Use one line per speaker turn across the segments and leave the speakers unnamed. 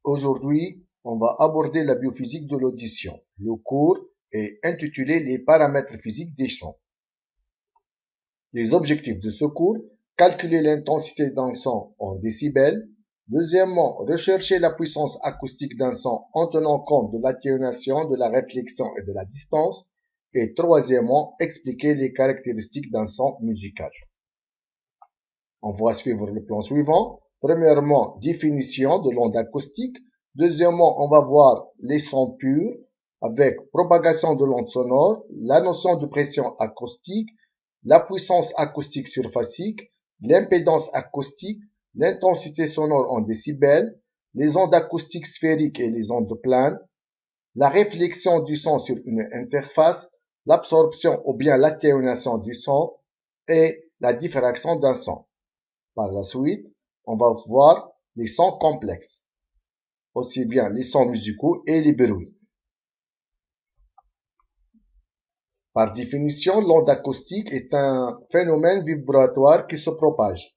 Aujourd'hui, on va aborder la biophysique de l'audition. Le cours est intitulé Les paramètres physiques des sons. Les objectifs de ce cours: calculer l'intensité d'un son en décibels. Deuxièmement, rechercher la puissance acoustique d'un son en tenant compte de l'atténuation, de la réflexion et de la distance. Et troisièmement, expliquer les caractéristiques d'un son musical. On va suivre le plan suivant. Premièrement, définition de l'onde acoustique. Deuxièmement, on va voir les sons purs avec propagation de l'onde sonore, la notion de pression acoustique, la puissance acoustique surfacique, l'impédance acoustique, l'intensité sonore en décibels, les ondes acoustiques sphériques et les ondes planes, la réflexion du son sur une interface, l'absorption ou bien l'atténuation du son et la diffraction d'un son. Par la suite, on va voir les sons complexes, aussi bien les sons musicaux et les bruits. Par définition, l'onde acoustique est un phénomène vibratoire qui se propage.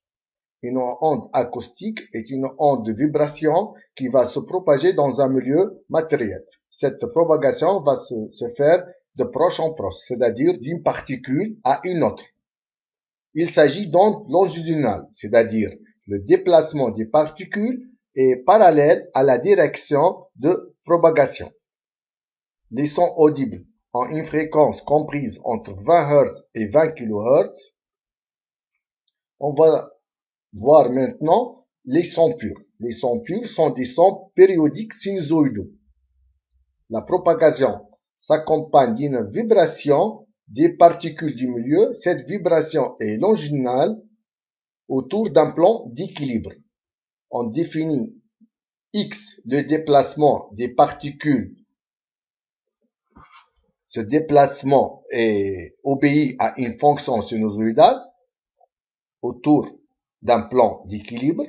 Une onde acoustique est une onde de vibration qui va se propager dans un milieu matériel. Cette propagation va se faire de proche en proche, c'est-à-dire d'une particule à une autre. Il s'agit d'onde longitudinale, c'est-à-dire le déplacement des particules est parallèle à la direction de propagation. Les sons audibles ont une fréquence comprise entre 20 Hz et 20 kHz. On va voir maintenant les sons purs. Les sons purs sont des sons périodiques sinusoïdaux. La propagation s'accompagne d'une vibration des particules du milieu. Cette vibration est longitudinale autour d'un plan d'équilibre. On définit X, le déplacement des particules. Ce déplacement obéit à une fonction sinusoïdale autour d'un plan d'équilibre.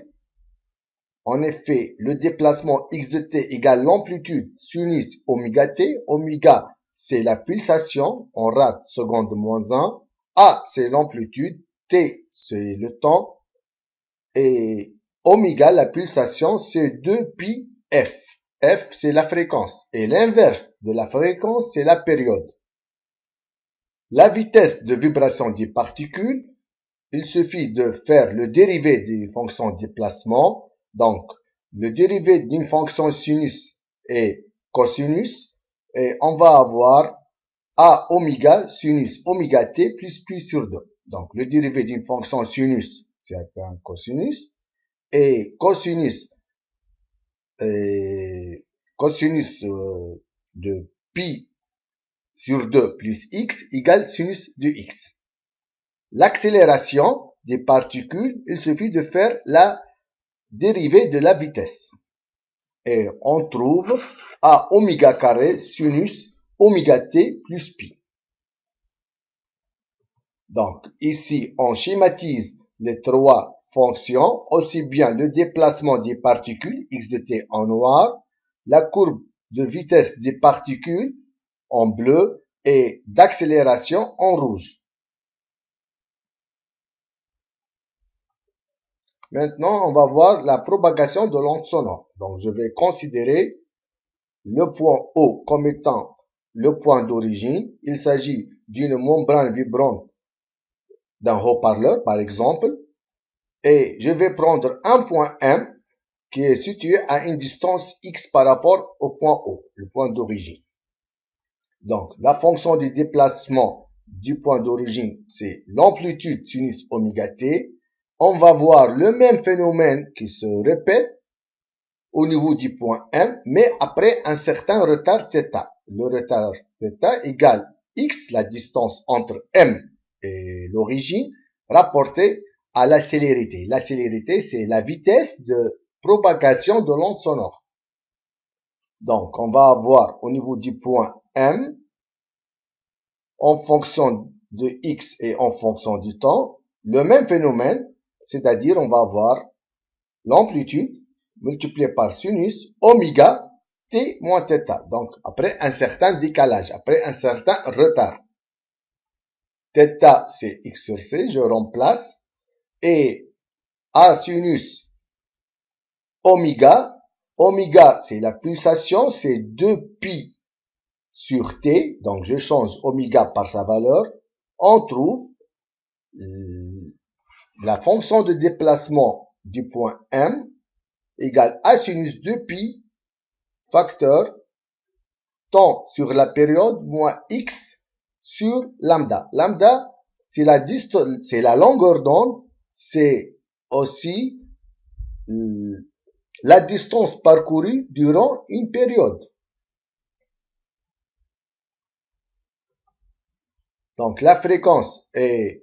En effet, le déplacement x de t égale l'amplitude sinus oméga t. Oméga, c'est la pulsation en rate seconde moins 1. A, c'est l'amplitude. T, c'est le temps. Et oméga, la pulsation, c'est 2pi f. F, c'est la fréquence. Et l'inverse de la fréquence, c'est la période. La vitesse de vibration des particules, il suffit de faire le dérivé des fonctions de déplacement. Donc, le dérivé d'une fonction sinus est cosinus. Et on va avoir A oméga sinus oméga t plus pi sur 2. Donc, le dérivé d'une fonction sinus, c'est un cosinus. Et cosinus de pi sur 2 plus x égale sinus de x. L'accélération des particules, il suffit de faire la dérivée de la vitesse. Et on trouve A oméga carré sinus oméga t plus pi. Donc, ici, on schématise les trois fonctions, aussi bien le déplacement des particules, x de t en noir, la courbe de vitesse des particules en bleu et d'accélération en rouge. Maintenant, on va voir la propagation de l'onde sonore. Donc, je vais considérer le point O comme étant le point d'origine. Il s'agit d'une membrane vibrante d'un haut-parleur, par exemple. Et je vais prendre un point M qui est situé à une distance X par rapport au point O, le point d'origine. Donc, la fonction de déplacement du point d'origine, c'est l'amplitude sinus oméga t. On va voir le même phénomène qui se répète au niveau du point M, mais après un certain retard θ. Le retard θ égale x, la distance entre M et l'origine, rapportée à la célérité. La célérité, c'est la vitesse de propagation de l'onde sonore. Donc, on va avoir au niveau du point M, en fonction de x et en fonction du temps, le même phénomène, c'est-à-dire on va avoir l'amplitude multipliée par sinus oméga t moins θ. Donc, après un certain décalage, après un certain retard. θ, c'est x sur c, je remplace. Et A sinus oméga, Oméga, c'est la pulsation, c'est 2pi sur t. Donc, je change oméga par sa valeur. On trouve la fonction de déplacement du point M égale A sinus 2pi facteur temps sur la période moins X sur lambda. Lambda, c'est la longueur d'onde, c'est aussi la distance parcourue durant une période. Donc, la fréquence est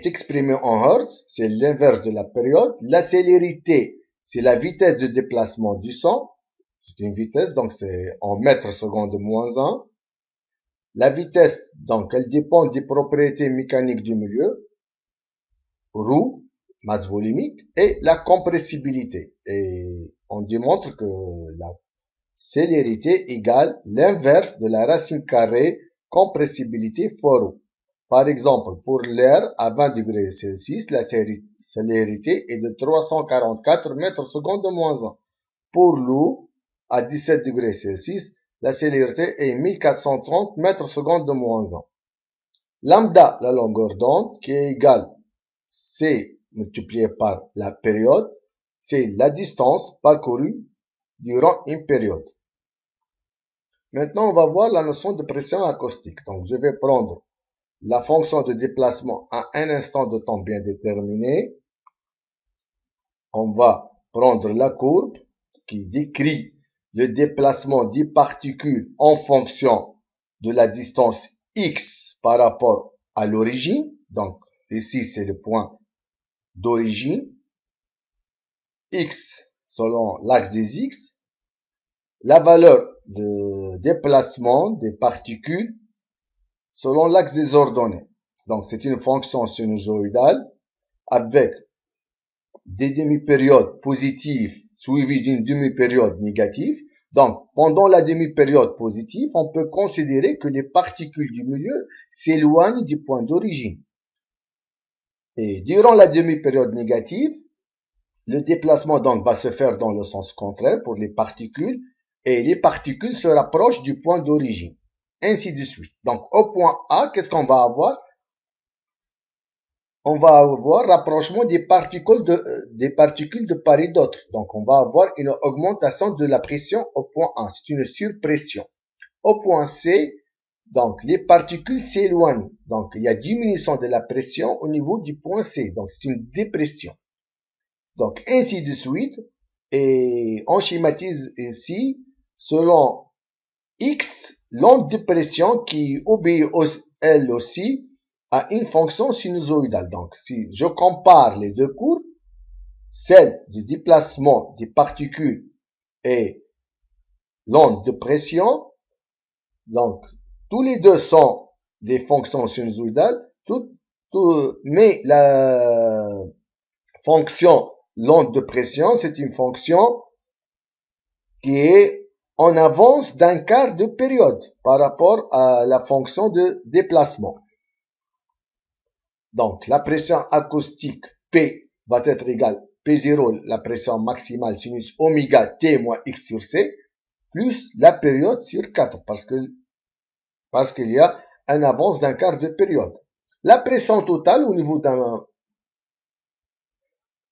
exprimée en Hertz, c'est l'inverse de la période. La célérité, c'est la vitesse de déplacement du son. C'est une vitesse, donc c'est en mètres secondes moins 1. La vitesse, donc, elle dépend des propriétés mécaniques du milieu, ρ, masse volumique, et la compressibilité. Et on démontre que la célérité égale l'inverse de la racine carrée compressibilité fois ρ. Par exemple, pour l'air à 20 degrés Celsius, la célérité est de 344 mètres secondes moins 1. Pour l'eau, à 17 degrés Celsius, la célérité est 1430 mètres secondes de moins 1. Lambda, la longueur d'onde, qui est égale C multiplié par la période, c'est la distance parcourue durant une période. Maintenant, on va voir la notion de pression acoustique. Donc, je vais prendre la fonction de déplacement à un instant de temps bien déterminé. On va prendre la courbe qui décrit le déplacement des particules en fonction de la distance x par rapport à l'origine. Donc, ici, c'est le point d'origine. X selon l'axe des x. La valeur de déplacement des particules selon l'axe des ordonnées. Donc, c'est une fonction sinusoïdale avec des demi-périodes positives suivies d'une demi-période négative. Donc, pendant la demi-période positive, on peut considérer que les particules du milieu s'éloignent du point d'origine. Et durant la demi-période négative, le déplacement donc va se faire dans le sens contraire pour les particules et les particules se rapprochent du point d'origine. Ainsi de suite. Donc, au point A, qu'est-ce qu'on va avoir? On va avoir rapprochement des particules de part et d'autre. Donc, on va avoir une augmentation de la pression au point A. C'est une surpression. Au point C, donc, les particules s'éloignent. Donc, il y a diminution de la pression au niveau du point C. Donc, c'est une dépression. Donc, ainsi de suite. Et on schématise ici, selon X, l'onde de pression qui obéit elle aussi à une fonction sinusoïdale. Donc, si je compare les deux courbes, celle du déplacement des particules et l'onde de pression, donc, tous les deux sont des fonctions sinusoïdales, mais la fonction l'onde de pression, c'est une fonction qui est en avance d'un quart de période par rapport à la fonction de déplacement. Donc, la pression acoustique P va être égale P0, la pression maximale sinus oméga T moins X sur C, plus la période sur 4, parce qu'il y a un avance d'un quart de période. La pression totale au niveau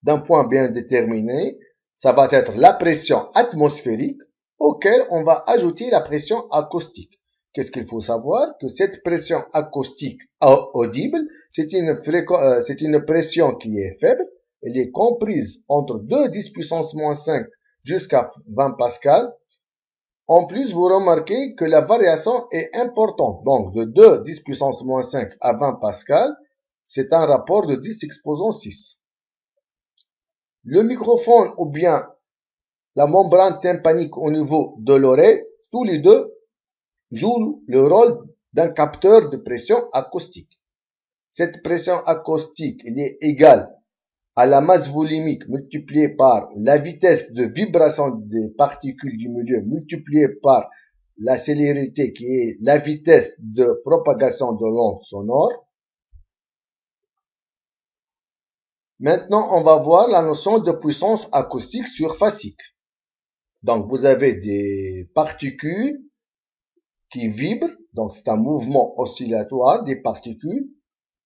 d'un point bien déterminé, ça va être la pression atmosphérique auquel on va ajouter la pression acoustique. Qu'est-ce qu'il faut savoir? Que cette pression acoustique audible, c'est une pression qui est faible. Elle est comprise entre 2 10 puissance moins 5 jusqu'à 20 pascal. En plus, vous remarquez que la variation est importante. Donc, de 2 10 puissance moins 5 à 20 pascal, c'est un rapport de 10 exposant 6. Le microphone ou bien la membrane tympanique au niveau de l'oreille, tous les deux jouent le rôle d'un capteur de pression acoustique. Cette pression acoustique est égale à la masse volumique multipliée par la vitesse de vibration des particules du milieu multipliée par la célérité qui est la vitesse de propagation de l'onde sonore. Maintenant, on va voir la notion de puissance acoustique surfacique. Donc, vous avez des particules qui vibrent. Donc, c'est un mouvement oscillatoire des particules.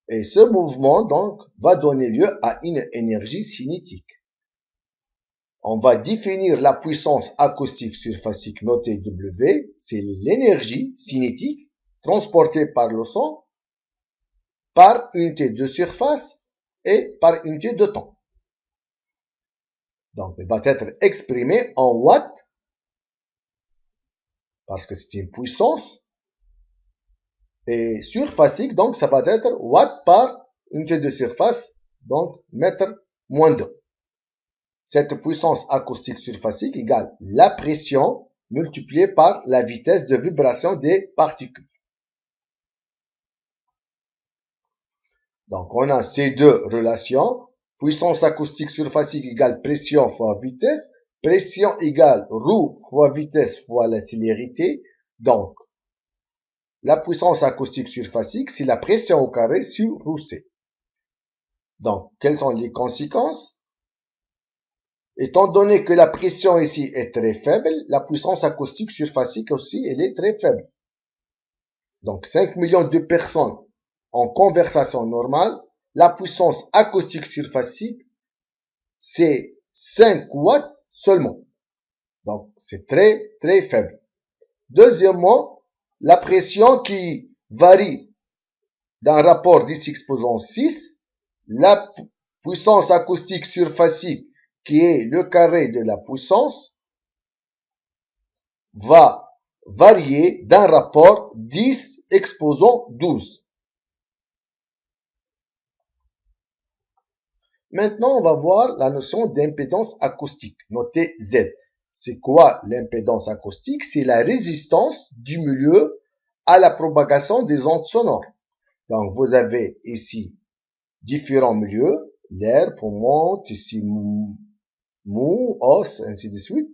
Et ce mouvement, donc, va donner lieu à une énergie cinétique. On va définir la puissance acoustique surfacique notée W. C'est l'énergie cinétique transportée par le son par unité de surface et par unité de temps. Donc, elle va être exprimée en watts parce que c'est une puissance. Et surfacique, donc, ça va être watts par unité de surface, donc mètre moins 2. Cette puissance acoustique surfacique égale la pression multipliée par la vitesse de vibration des particules. Donc, on a ces deux relations. Puissance acoustique surfacique égale pression fois vitesse. Pression égale ρ fois vitesse fois la célérité. Donc, la puissance acoustique surfacique, c'est la pression au carré sur ρc. Donc, quelles sont les conséquences? Étant donné que la pression ici est très faible, la puissance acoustique surfacique aussi, elle est très faible. Donc, 5 millions de personnes en conversation normale, la puissance acoustique surfacique, c'est 5 watts seulement. Donc, c'est très, très faible. Deuxièmement, la pression qui varie d'un rapport 10 exposant 6, la puissance acoustique surfacique qui est le carré de la puissance va varier d'un rapport 10 exposant 12. Maintenant, on va voir la notion d'impédance acoustique, notée Z. C'est quoi l'impédance acoustique? C'est la résistance du milieu à la propagation des ondes sonores. Donc, vous avez ici différents milieux, l'air, poumon, tissu mou, os, ainsi de suite.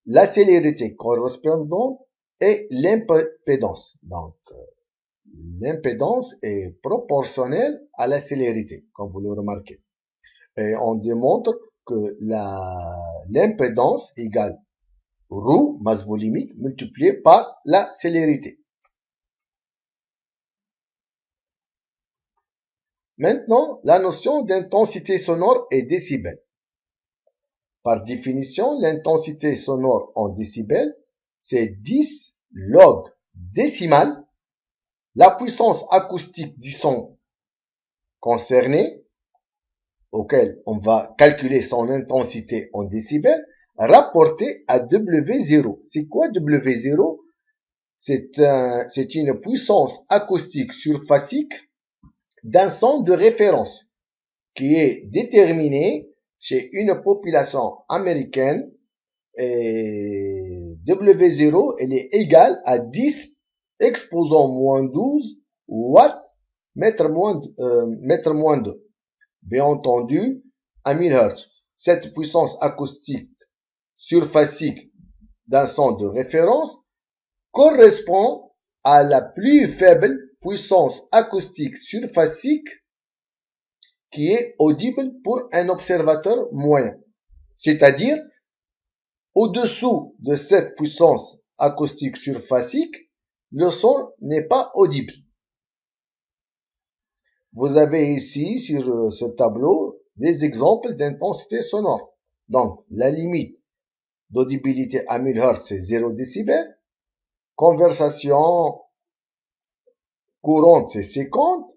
La célérité correspondante et l'impédance. Donc, l'impédance est proportionnelle à la célérité, comme vous le remarquez. Et on démontre que l'impédance égale ρ, masse volumique, multipliée par la célérité. Maintenant, la notion d'intensité sonore est décibels. Par définition, l'intensité sonore en décibels, c'est 10 log décimal, la puissance acoustique du son concerné, auquel on va calculer son intensité en décibels, rapporté à W0. C'est quoi W0? C'est une puissance acoustique surfacique d'un son de référence qui est déterminé chez une population américaine et W0 elle est égale à 10 exposant moins 12 watts mètre moins 2. Bien entendu, à 1000 Hz. Cette puissance acoustique surfacique d'un son de référence correspond à la plus faible puissance acoustique surfacique qui est audible pour un observateur moyen. C'est-à-dire, au-dessous de cette puissance acoustique surfacique, le son n'est pas audible. Vous avez ici, sur ce tableau, des exemples d'intensité sonore. Donc, la limite d'audibilité à 1000 Hz, c'est 0 décibels. Conversation courante, c'est 50.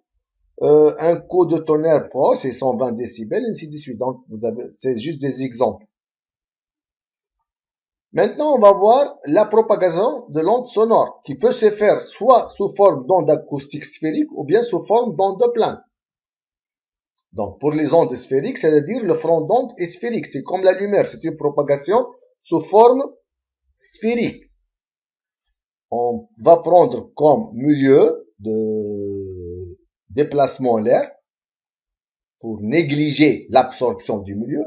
Un coup de tonnerre proche, c'est 120 décibels, ainsi de suite. Donc, c'est juste des exemples. Maintenant, on va voir la propagation de l'onde sonore, qui peut se faire soit sous forme d'onde acoustique sphérique, ou bien sous forme d'onde plane. Donc, pour les ondes sphériques, c'est-à-dire le front d'onde est sphérique. C'est comme la lumière, c'est une propagation sous forme sphérique. On va prendre comme milieu de déplacement l'air pour négliger l'absorption du milieu.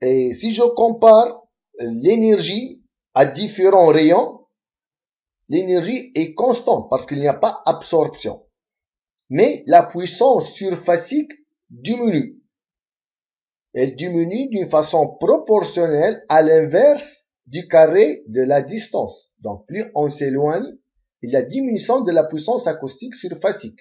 Et si je compare l'énergie à différents rayons, l'énergie est constante parce qu'il n'y a pas absorption. mais la puissance surfacique diminue. Elle diminue d'une façon proportionnelle à l'inverse du carré de la distance. Donc, plus on s'éloigne, il y a diminution de la puissance acoustique surfacique.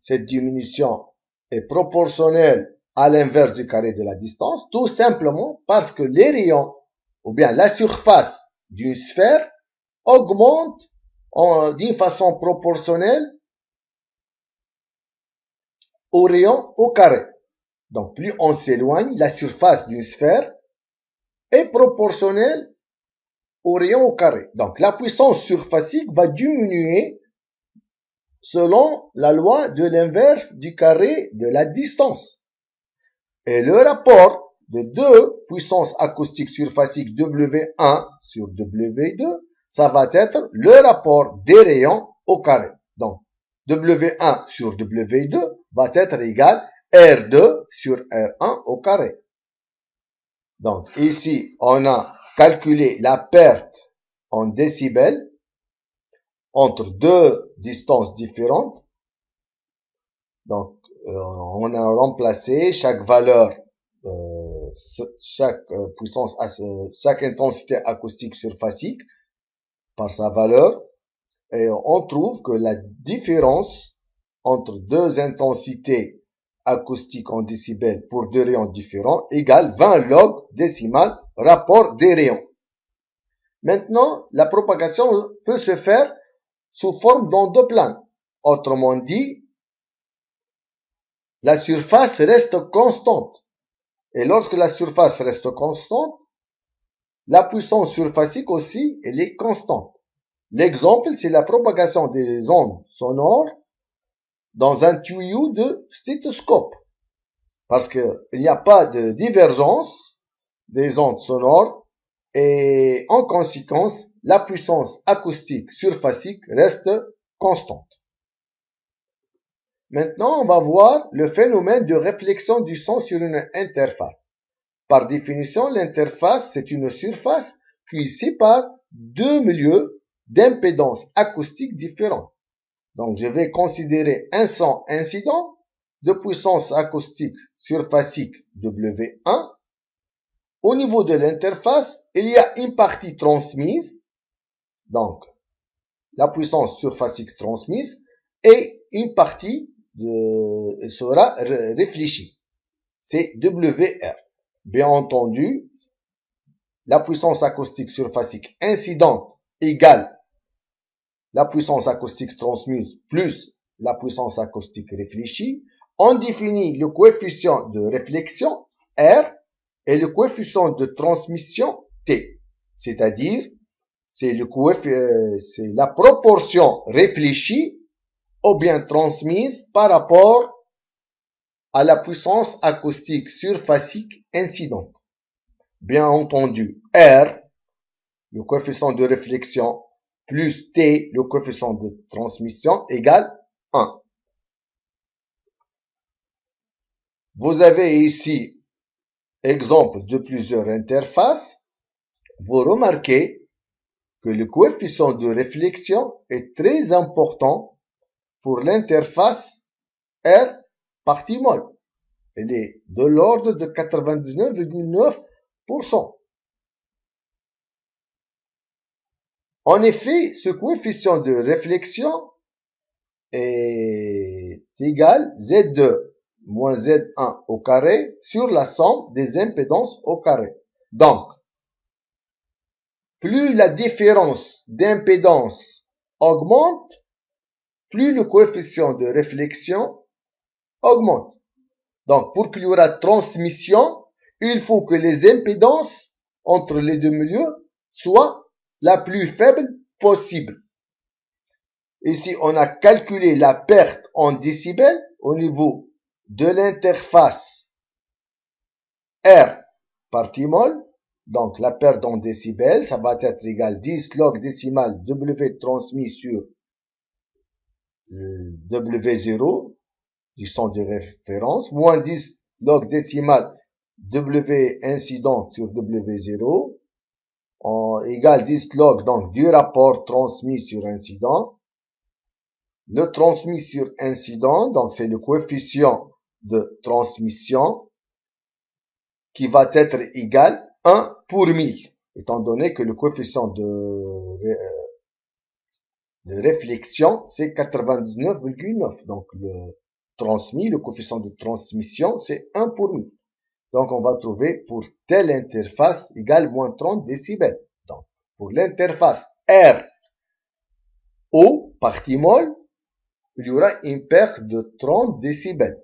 Cette diminution est proportionnelle à l'inverse du carré de la distance, tout simplement parce que les rayons, ou bien la surface d'une sphère, augmente d'une façon proportionnelle aux rayons au carré. Donc, plus on s'éloigne, la surface d'une sphère est proportionnelle au rayon au carré. Donc, la puissance surfacique va diminuer selon la loi de l'inverse du carré de la distance. Et le rapport de deux puissances acoustiques surfaciques W1 sur W2, ça va être le rapport des rayons au carré. Donc, W1 sur W2 va être égal R2 sur R1 au carré. Donc, ici, on a calculé la perte en décibels entre deux distances différentes. Donc, on a remplacé chaque valeur, chaque puissance, chaque intensité acoustique surfacique par sa valeur. Et on trouve que la différence entre deux intensités acoustiques en décibels pour deux rayons différents égale 20 log décimal rapport des rayons. Maintenant, la propagation peut se faire sous forme d'onde-plane. Autrement dit, la surface reste constante. Et lorsque la surface reste constante, la puissance surfacique aussi, elle est constante. L'exemple, c'est la propagation des ondes sonores dans un tuyau de stéthoscope. Parce qu'il n'y a pas de divergence des ondes sonores et en conséquence, la puissance acoustique surfacique reste constante. Maintenant, on va voir le phénomène de réflexion du son sur une interface. Par définition, l'interface, c'est une surface qui sépare deux milieux d'impédance acoustique différents. Donc, je vais considérer un son incident de puissance acoustique surfacique W1. Au niveau de l'interface, il y a une partie transmise, donc la puissance surfacique transmise, et une partie sera réfléchie. C'est WR. Bien entendu, la puissance acoustique surfacique incidente égale la puissance acoustique transmise plus la puissance acoustique réfléchie. On définit le coefficient de réflexion R et le coefficient de transmission T. C'est-à-dire, c'est la proportion réfléchie ou bien transmise par rapport à la puissance acoustique surfacique incidente. Bien entendu, R, le coefficient de réflexion, plus T, le coefficient de transmission, égale 1. Vous avez ici exemple de plusieurs interfaces. Vous remarquez que le coefficient de réflexion est très important pour l'interface R partie mol. Elle est de l'ordre de 99,9%. En effet, ce coefficient de réflexion est égal Z2 moins Z1 au carré sur la somme des impédances au carré. Donc, plus la différence d'impédance augmente, plus le coefficient de réflexion augmente. Donc, pour qu'il y aura transmission, il faut que les impédances entre les deux milieux soient la plus faible possible. Ici, on a calculé la perte en décibels au niveau de l'interface R partie mol. Donc, la perte en décibels, ça va être égal 10 log décimal W transmis sur W0 du son de référence, moins 10 log décimal W incident sur W0, égale 10 log donc du rapport transmis sur incident, le transmis sur incident, donc c'est le coefficient de transmission qui va être égal à 1 pour 1000, étant donné que le coefficient de réflexion, c'est 99,9. Donc, le coefficient de transmission, c'est 1 pour 1000. Donc, on va trouver pour telle interface égale moins 30 décibels. Donc, pour l'interface R O partie molle, il y aura une perte de 30 décibels.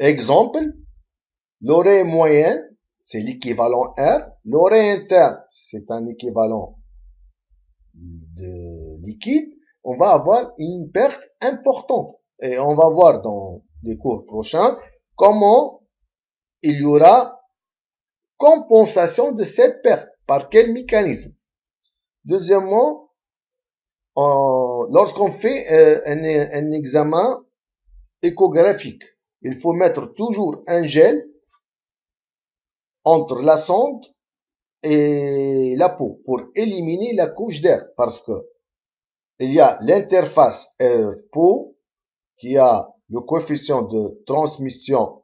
Exemple, l'oreille moyenne, c'est l'équivalent R. L'oreille interne, c'est un équivalent de liquide. On va avoir une perte importante. Et on va voir dans les cours prochains comment il y aura compensation de cette perte. Par quel mécanisme? Deuxièmement, lorsqu'on fait un examen échographique, il faut mettre toujours un gel entre la sonde et la peau pour éliminer la couche d'air, parce que il y a l'interface air-peau qui a le coefficient de transmission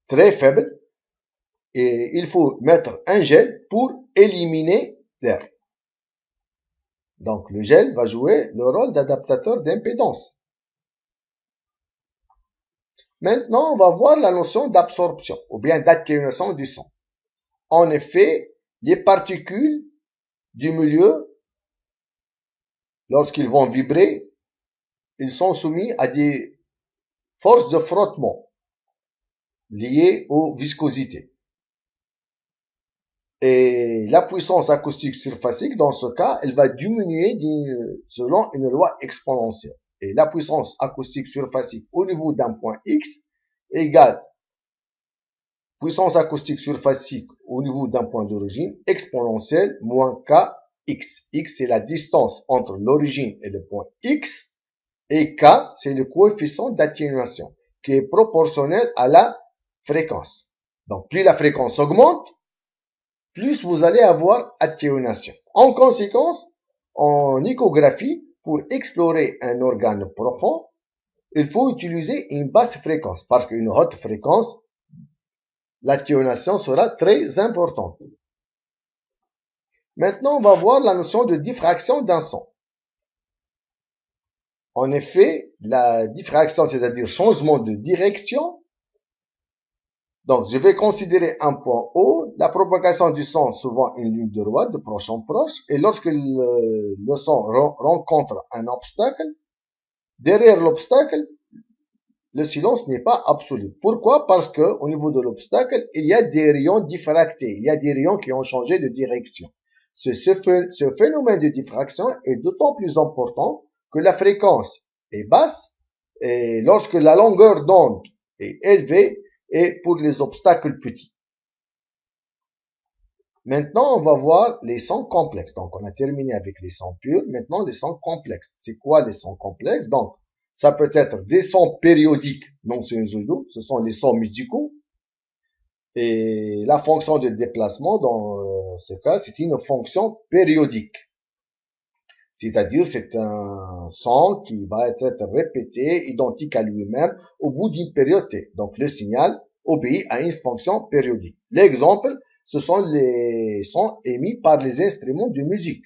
très faible et il faut mettre un gel pour éliminer l'air. Donc le gel va jouer le rôle d'adaptateur d'impédance. Maintenant, on va voir la notion d'absorption ou bien d'atténuation du son. En effet, les particules du milieu, lorsqu'ils vont vibrer, ils sont soumis à des forces de frottement liées aux viscosités. Et la puissance acoustique surfacique, dans ce cas, elle va diminuer selon une loi exponentielle. Et la puissance acoustique surfacique au niveau d'un point X égale puissance acoustique surfacique au niveau d'un point d'origine exponentielle moins Kx. X, c'est la distance entre l'origine et le point X. Et K, c'est le coefficient d'atténuation qui est proportionnel à la fréquence. Donc, plus la fréquence augmente, plus vous allez avoir atténuation. En conséquence, en échographie, pour explorer un organe profond, il faut utiliser une basse fréquence parce qu'une haute fréquence, l'atténuation sera très importante. Maintenant, on va voir la notion de diffraction d'un son. En effet, la diffraction, c'est-à-dire changement de direction. Donc, je vais considérer un point O, la propagation du son suivant une ligne droite de proche en proche, et lorsque le son rencontre un obstacle, derrière l'obstacle, le silence n'est pas absolu. Pourquoi? Parce que au niveau de l'obstacle, il y a des rayons diffractés, il y a des rayons qui ont changé de direction. Ce phénomène de diffraction est d'autant plus important que la fréquence est basse et lorsque la longueur d'onde est élevée et pour les obstacles petits. Maintenant, on va voir les sons complexes. Donc, on a terminé avec les sons purs. Maintenant, les sons complexes. C'est quoi les sons complexes? Donc, ça peut être des sons périodiques non sinusoïdaux. Ce sont les sons musicaux. Et la fonction de déplacement, dans ce cas, c'est une fonction périodique. C'est-à-dire, c'est un son qui va être répété, identique à lui-même, au bout d'une période T. Donc, le signal obéit à une fonction périodique. L'exemple, ce sont les sons émis par les instruments de musique.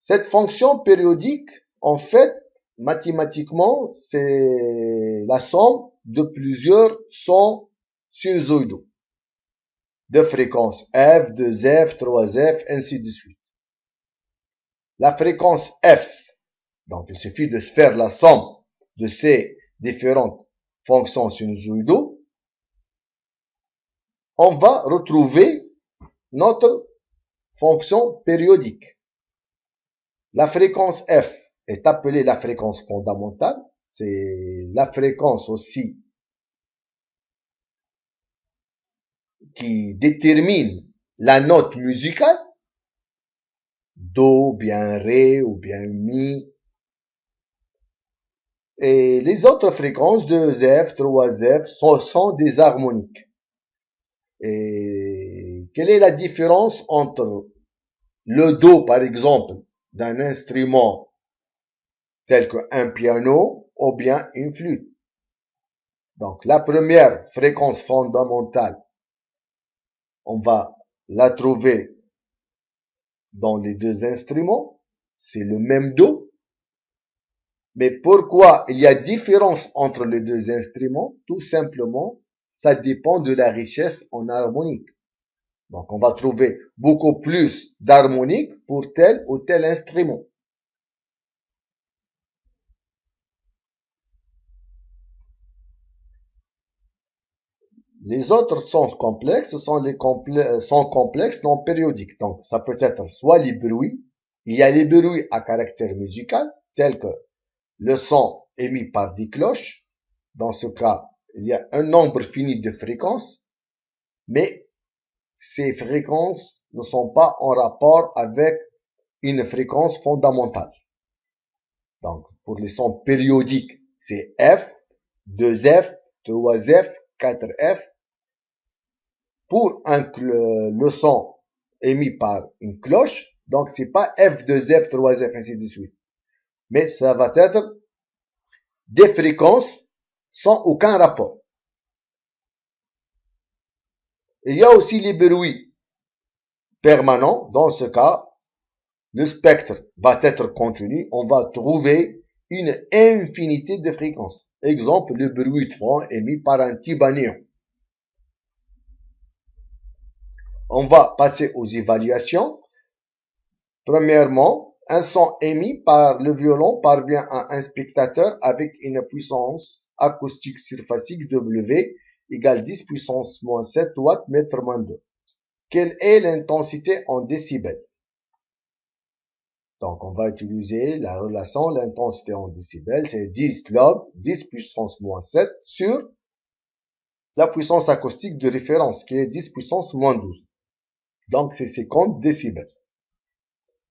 Cette fonction périodique, en fait, mathématiquement, c'est la somme de plusieurs sons sinusoïdaux de fréquence F, 2F, 3F, ainsi de suite. La fréquence F, donc il suffit de faire la somme de ces différentes fonctions sinusoïdaux, on va retrouver notre fonction périodique. La fréquence F est appelée la fréquence fondamentale. C'est la fréquence aussi qui détermine la note musicale. Do, bien Ré ou bien Mi. Et les autres fréquences, 2F, 3F, sont des harmoniques. Et quelle est la différence entre le Do, par exemple, d'un instrument tel qu'un piano ou bien une flûte. Donc, la première fréquence fondamentale, on va la trouver dans les deux instruments. C'est le même Do. Mais pourquoi il y a différence entre les deux instruments? Tout simplement, ça dépend de la richesse en harmonique. Donc, on va trouver beaucoup plus d'harmonique pour tel ou tel instrument. Les autres sons complexes sont les sons complexes non périodiques. Donc, ça peut être soit les bruits. Il y a les bruits à caractère musical, tels que le son émis par des cloches. Dans ce cas, il y a un nombre fini de fréquences, mais ces fréquences ne sont pas en rapport avec une fréquence fondamentale. Donc, pour les sons périodiques, c'est F, 2F, 3F, 4F. Pour le son émis par une cloche, donc c'est pas F, 2F, 3F, ainsi de suite. Mais ça va être des fréquences sans aucun rapport. Il y a aussi les bruits permanents. Dans ce cas, le spectre va être continu. On va trouver une infinité de fréquences. Exemple, le bruit de fond émis par un tibanion. On va passer aux évaluations. Premièrement, un son émis par le violon parvient à un spectateur avec une puissance acoustique surfacique W égale 10 puissance moins 7 watts mètre moins 2. Quelle est l'intensité en décibels? Donc, on va utiliser la relation, l'intensité en décibels, c'est 10 log 10 puissance moins 7 sur la puissance acoustique de référence, qui est 10 puissance moins 12. Donc, c'est 50 décibels.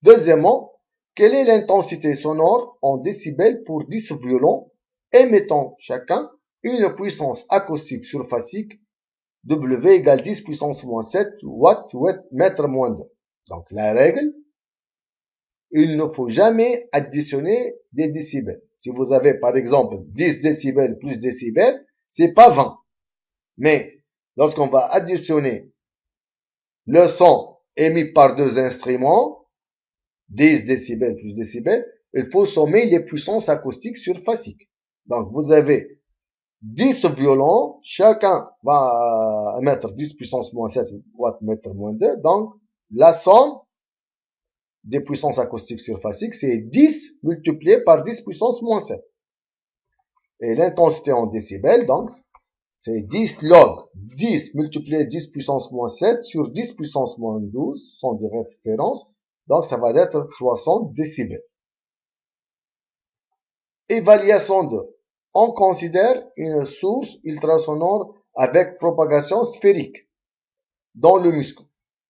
Deuxièmement, quelle est l'intensité sonore en décibels pour 10 violons émettant chacun une puissance acoustique surfacique W égale 10 puissance moins 7 watts mètre moins 2. Donc, la règle, il ne faut jamais additionner des décibels. Si vous avez, par exemple, 10 décibels plus décibels, c'est pas 20. Mais, lorsqu'on va additionner le son émis par deux instruments, 10 décibels plus décibels, il faut sommer les puissances acoustiques surfaciques. Donc, vous avez 10 violons, chacun va émettre 10 puissance moins 7 watts mètre moins 2. Donc, la somme des puissances acoustiques surfaciques, c'est 10 multiplié par 10 puissance moins 7. Et l'intensité en décibels, donc, c'est 10 log 10 multiplié 10 puissance moins 7 sur 10 puissance moins 12, sont des références. Donc, ça va être 60 décibels. Évaluation 2. On considère une source ultrasonore avec propagation sphérique dans le muscle.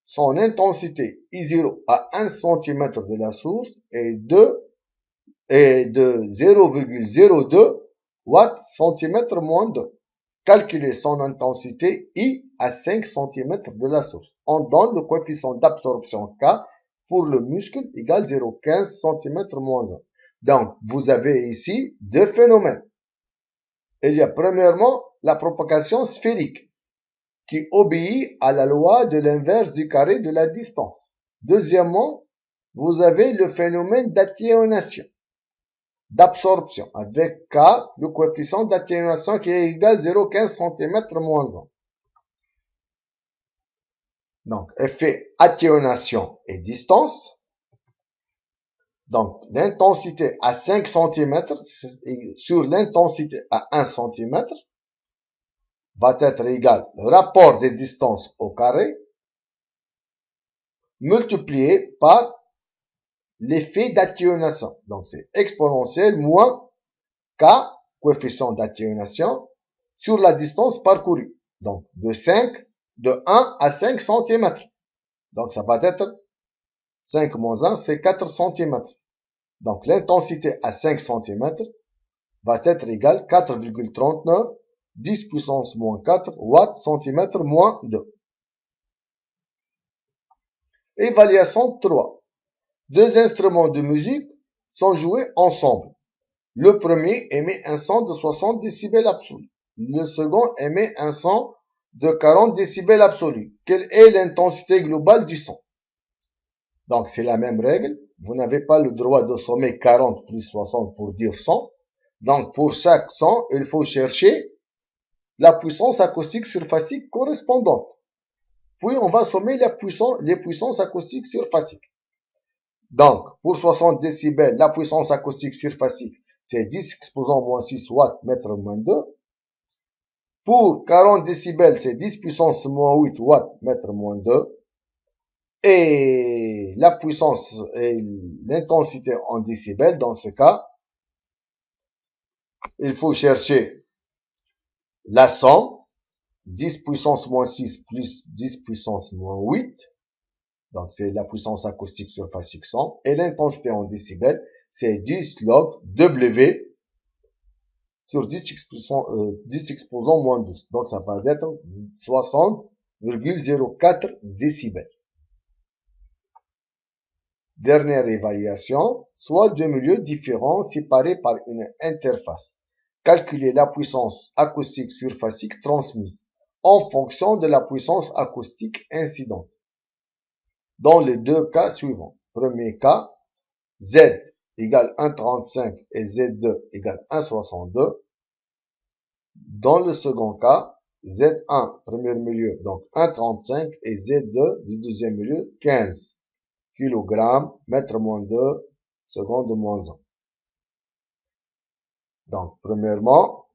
Son intensité I0 à 1 cm de la source est de 0,02 watts cm moins 2. Calculer son intensité I à 5 cm de la source. On donne le coefficient d'absorption K pour le muscle égale 0,15 cm moins 1. Donc, vous avez ici deux phénomènes. Il y a premièrement la propagation sphérique qui obéit à la loi de l'inverse du carré de la distance. Deuxièmement, vous avez le phénomène d'atténuation, d'absorption, avec K, le coefficient d'atténuation qui est égal à 0,15 cm moins 1. Donc, effet atténuation et distance. Donc, l'intensité à 5 cm sur l'intensité à 1 cm va être égal au rapport des distances au carré multiplié par l'effet d'atténuation. Donc, c'est exponentiel moins K, coefficient d'atténuation, sur la distance parcourue. Donc, de 1 à 5 cm. Donc, ça va être 5 moins 1, c'est 4 cm. Donc, l'intensité à 5 cm va être égale 4,39 10 puissance moins 4 watts cm moins 2. Évaluation 3. Deux instruments de musique sont joués ensemble. Le premier émet un son de 60 décibels absolus. Le second émet un son de 40 décibels absolus. Quelle est l'intensité globale du son? Donc, c'est la même règle. Vous n'avez pas le droit de sommer 40 plus 60 pour dire 100. Donc, pour chaque son, il faut chercher la puissance acoustique surfacique correspondante. Puis, on va sommer les puissances acoustiques surfaciques. Donc, pour 60 décibels, la puissance acoustique surfacique, c'est 10 exposant moins 6 watts mètre moins 2. Pour 40 décibels, c'est 10 puissance moins 8 watts mètre moins 2. Et la puissance et l'intensité en décibels, dans ce cas, il faut chercher la somme, 10 puissance moins 6 plus 10 puissance moins 8. Donc, c'est la puissance acoustique surfacique 100. Et l'intensité en décibels, c'est 10 log W sur 10 exposant moins 12. Donc, ça va être 60,04 décibels. Dernière évaluation, soit deux milieux différents séparés par une interface. Calculer la puissance acoustique surfacique transmise en fonction de la puissance acoustique incidente. Dans les deux cas suivants. Premier cas, Z égale 1,35 et Z2 égale 1,62. Dans le second cas, Z1, premier milieu, donc 1,35 et Z2, du deuxième milieu, 15 kg, mètre moins 2, seconde moins 1. Donc, premièrement,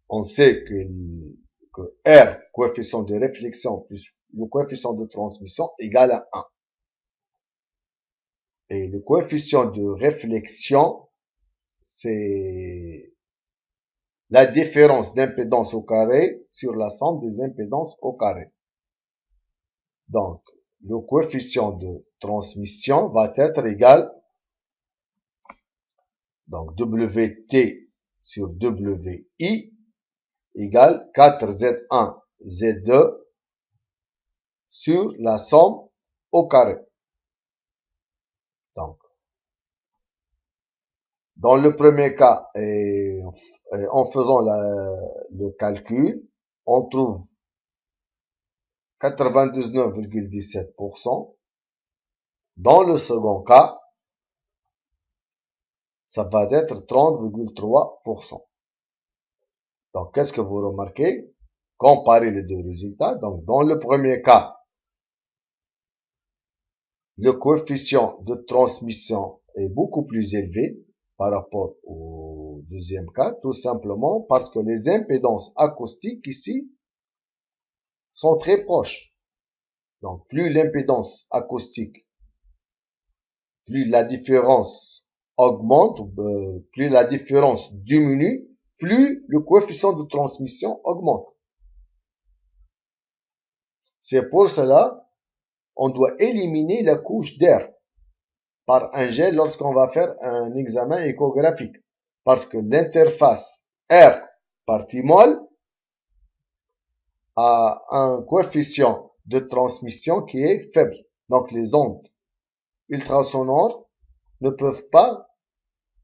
on sait que R, coefficient de réflexion, plus le coefficient de transmission égale à 1. Et le coefficient de réflexion, c'est la différence d'impédance au carré sur la somme des impédances au carré. Donc, le coefficient de transmission va être égal, donc WT sur WI égale 4Z1 Z2 sur la somme au carré. Donc, dans le premier cas, en faisant le calcul, on trouve 99,17%. Dans le second cas, ça va être 30,3%. Donc, qu'est-ce que vous remarquez? Comparez les deux résultats. Donc, dans le premier cas, le coefficient de transmission est beaucoup plus élevé par rapport au deuxième cas, tout simplement parce que les impédances acoustiques ici sont très proches. Donc, plus l'impédance acoustique, plus la différence augmente, plus la différence diminue, plus le coefficient de transmission augmente. C'est pour cela on doit éliminer la couche d'air par un jet lorsqu'on va faire un examen échographique. Parce que l'interface R partie molle a un coefficient de transmission qui est faible. Donc les ondes ultrasonores ne peuvent pas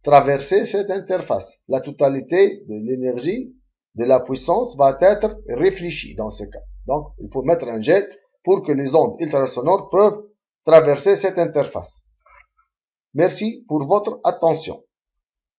traverser cette interface. La totalité de l'énergie, de la puissance va être réfléchie dans ce cas. Donc il faut mettre un jet pour que les ondes ultrasonores peuvent traverser cette interface. Merci pour votre attention.